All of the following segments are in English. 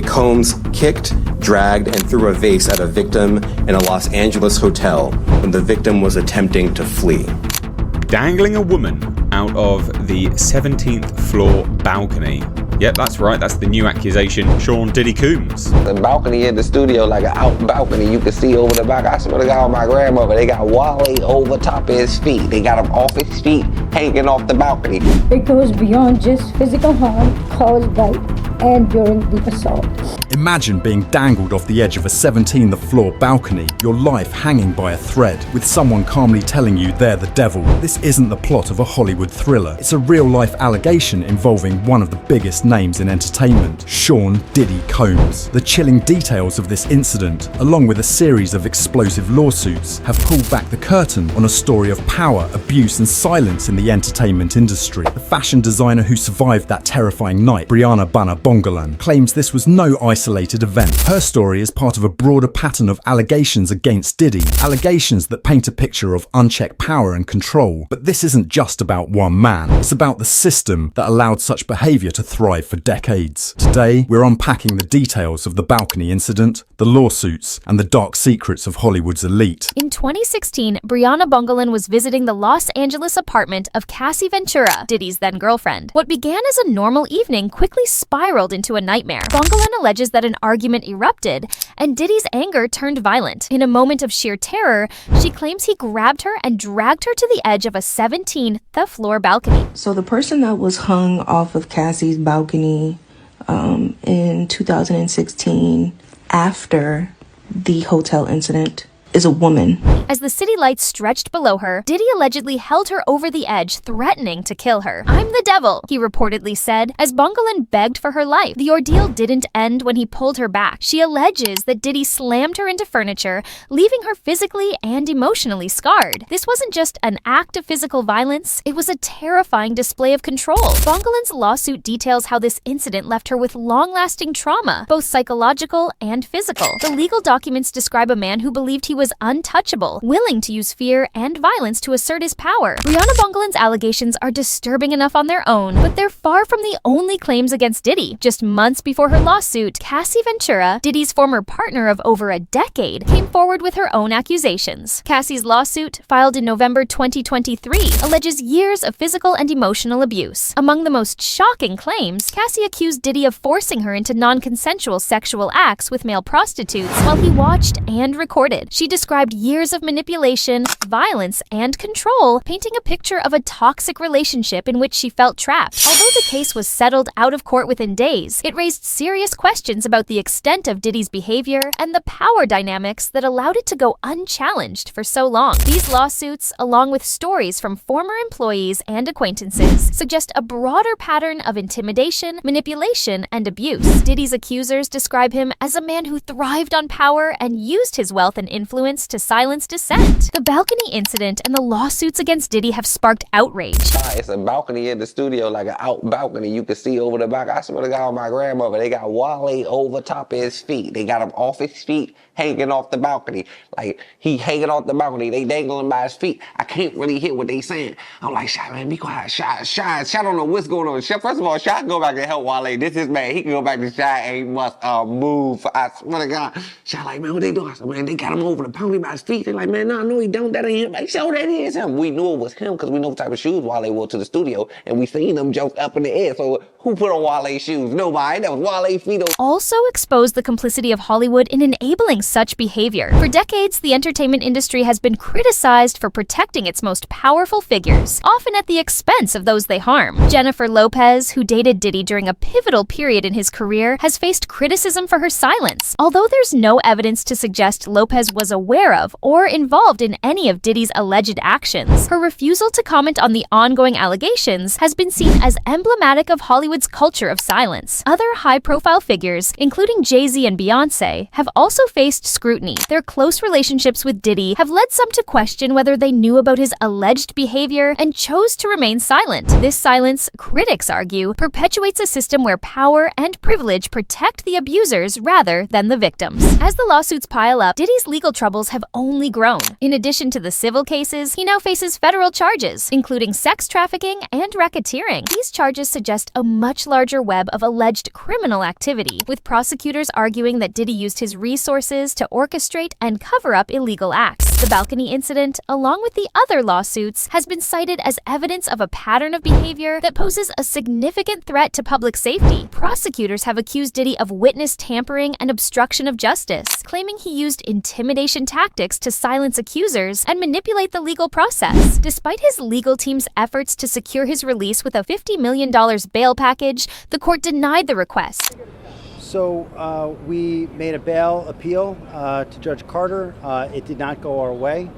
Combs kicked, dragged, and threw a vase at a victim in a Los Angeles hotel when the victim was attempting to flee. Dangling a woman out of the 17th floor balcony. Yep, that's right, that's the new accusation. Sean Diddy Combs. The balcony in the studio, like an out balcony, you can see over the back. I swear to God, my grandmother, they got Wale over top of his feet. They got him off his feet, hanging off the balcony. It goes beyond just physical harm caused by and during the assault. Imagine being dangled off the edge of a 17th floor balcony, your life hanging by a thread, with someone calmly telling you they're the devil. This isn't the plot of a Hollywood thriller. It's a real-life allegation involving one of the biggest names in entertainment, Sean Diddy Combs. The chilling details of this incident, along with a series of explosive lawsuits, have pulled back the curtain on a story of power, abuse and silence in the entertainment industry. The fashion designer who survived that terrifying night, Brianna Bongolan, claims this was no isolated event. Her story is part of a broader pattern of allegations against Diddy, allegations that paint a picture of unchecked power and control. But this isn't just about one man, it's about the system that allowed such behaviour to thrive for decades. Today, we're unpacking the details of the balcony incident, the lawsuits, and the dark secrets of Hollywood's elite. In 2016, Brianna Bongolan was visiting the Los Angeles apartment of Cassie Ventura, Diddy's then-girlfriend. What began as a normal evening quickly spiraled into a nightmare. Bongolan alleges that an argument erupted, and Diddy's anger turned violent. In a moment of sheer terror, she claims he grabbed her and dragged her to the edge of a 17th-floor balcony. So the person that was hung off of Cassie's balcony in 2016 after the hotel incident is a woman. As the city lights stretched below her, Diddy allegedly held her over the edge, threatening to kill her. "I'm the devil," he reportedly said, as Bongolan begged for her life. The ordeal didn't end when he pulled her back. She alleges that Diddy slammed her into furniture, leaving her physically and emotionally scarred. This wasn't just an act of physical violence, it was a terrifying display of control. Bongolan's lawsuit details how this incident left her with long-lasting trauma, both psychological and physical. The legal documents describe a man who believed he was untouchable, willing to use fear and violence to assert his power. Brianna Bongolan's allegations are disturbing enough on their own, but they're far from the only claims against Diddy. Just months before her lawsuit, Cassie Ventura, Diddy's former partner of over a decade, came forward with her own accusations. Cassie's lawsuit, filed in November 2023, alleges years of physical and emotional abuse. Among the most shocking claims, Cassie accused Diddy of forcing her into non-consensual sexual acts with male prostitutes while he watched and recorded. She described years of manipulation, violence, and control, painting a picture of a toxic relationship in which she felt trapped. Although the case was settled out of court within days, it raised serious questions about the extent of Diddy's behavior and the power dynamics that allowed it to go unchallenged for so long. These lawsuits, along with stories from former employees and acquaintances, suggest a broader pattern of intimidation, manipulation, and abuse. Diddy's accusers describe him as a man who thrived on power and used his wealth and influence to silence dissent. The balcony incident and the lawsuits against Diddy have sparked outrage. It's a balcony in the studio, like an out balcony, you can see over the back. I swear to God, my grandmother, they got Wale over top of his feet. They got him off his feet, hanging off the balcony. Like, he hanging off the balcony, they dangling him by his feet. I can't really hear what they saying. I'm like, Shy, man, be quiet. Shy don't know what's going on. First of all, Shy can go back and help Wale. This is man, he can go back to Shy ain't must move. I swear to God. Shy like, man, what they doing? I said, man, they got him over the balcony by his feet. They're like, man, no, he don't. That ain't him. Like, so that is him. We knew it was him because we know what type of shoes Wale wore to the studio, and we seen them jump up in the air. So who put on Wale's shoes? Nobody. That was Wale's feet. Also exposed the complicity of Hollywood in enabling such behavior. For decades, the entertainment industry has been criticized for protecting its most powerful figures, often at the expense of those they harm. Jennifer Lopez, who dated Diddy during a pivotal period in his career, has faced criticism for her silence. Although there's no evidence to suggest Lopez was aware of or involved in any of Diddy's alleged actions, her refusal to comment on the ongoing allegations has been seen as emblematic of Hollywood's culture of silence. Other high-profile figures, including Jay-Z and Beyoncé, have also faced scrutiny. Their close relationships with Diddy have led some to question whether they knew about his alleged behavior and chose to remain silent. This silence, critics argue, perpetuates a system where power and privilege protect the abusers rather than the victims. As the lawsuits pile up, Diddy's legal troubles have only grown. In addition to the civil cases, he now faces federal charges, including sex trafficking and racketeering. These charges suggest a much much larger web of alleged criminal activity, with prosecutors arguing that Diddy used his resources to orchestrate and cover up illegal acts. The balcony incident, along with the other lawsuits, has been cited as evidence of a pattern of behavior that poses a significant threat to public safety. Prosecutors have accused Diddy of witness tampering and obstruction of justice, claiming he used intimidation tactics to silence accusers and manipulate the legal process. Despite his legal team's efforts to secure his release with a $50 million bail package, the court denied the request. So we made a bail appeal to Judge Carter. It did not go our way.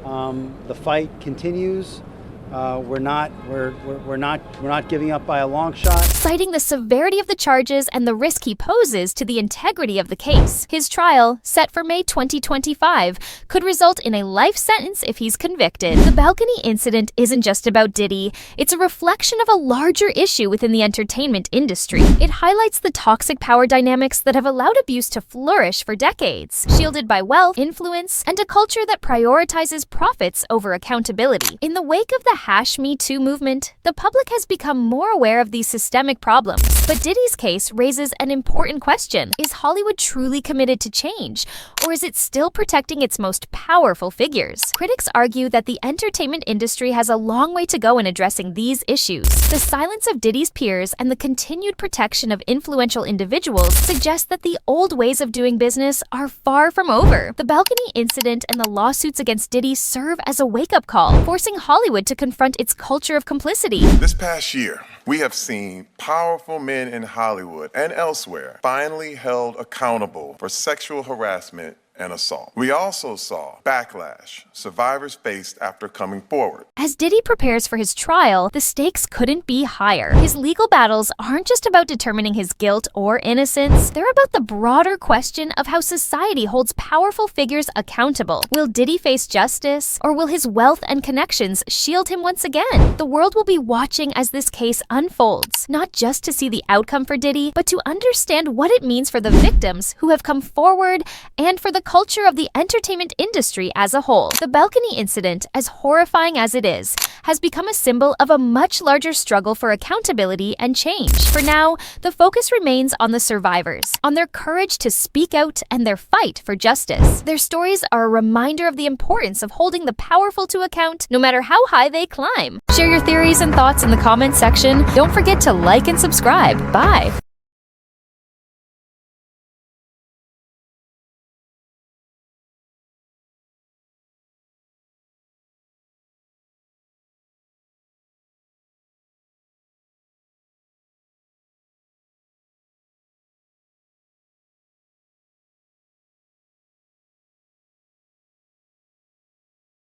The fight continues. We're not giving up by a long shot. Citing the severity of the charges and the risk he poses to the integrity of the case, his trial, set for May 2025, could result in a life sentence if he's convicted. The balcony incident isn't just about Diddy. It's a reflection of a larger issue within the entertainment industry. It highlights the toxic power dynamics that have allowed abuse to flourish for decades, shielded by wealth, influence, and a culture that prioritizes profits over accountability. In the wake of the Me Too movement, the public has become more aware of these systemic problems. But Diddy's case raises an important question. Is Hollywood truly committed to change, or is it still protecting its most powerful figures? Critics argue that the entertainment industry has a long way to go in addressing these issues. The silence of Diddy's peers and the continued protection of influential individuals suggest that the old ways of doing business are far from over. The balcony incident and the lawsuits against Diddy serve as a wake-up call, forcing Hollywood to confront its culture of complicity. This past year, we have seen powerful men in Hollywood and elsewhere finally held accountable for sexual harassment and assault. We also saw backlash survivors faced after coming forward. As Diddy prepares for his trial, the stakes couldn't be higher. His legal battles aren't just about determining his guilt or innocence, they're about the broader question of how society holds powerful figures accountable. Will Diddy face justice, or will his wealth and connections shield him once again? The world will be watching as this case unfolds, not just to see the outcome for Diddy, but to understand what it means for the victims who have come forward and for the culture of the entertainment industry as a whole. The balcony incident, as horrifying as it is, has become a symbol of a much larger struggle for accountability and change. For now, the focus remains on the survivors, on their courage to speak out and their fight for justice. Their stories are a reminder of the importance of holding the powerful to account, no matter how high they climb. Share your theories and thoughts in the comments section. Don't forget to like and subscribe. Bye!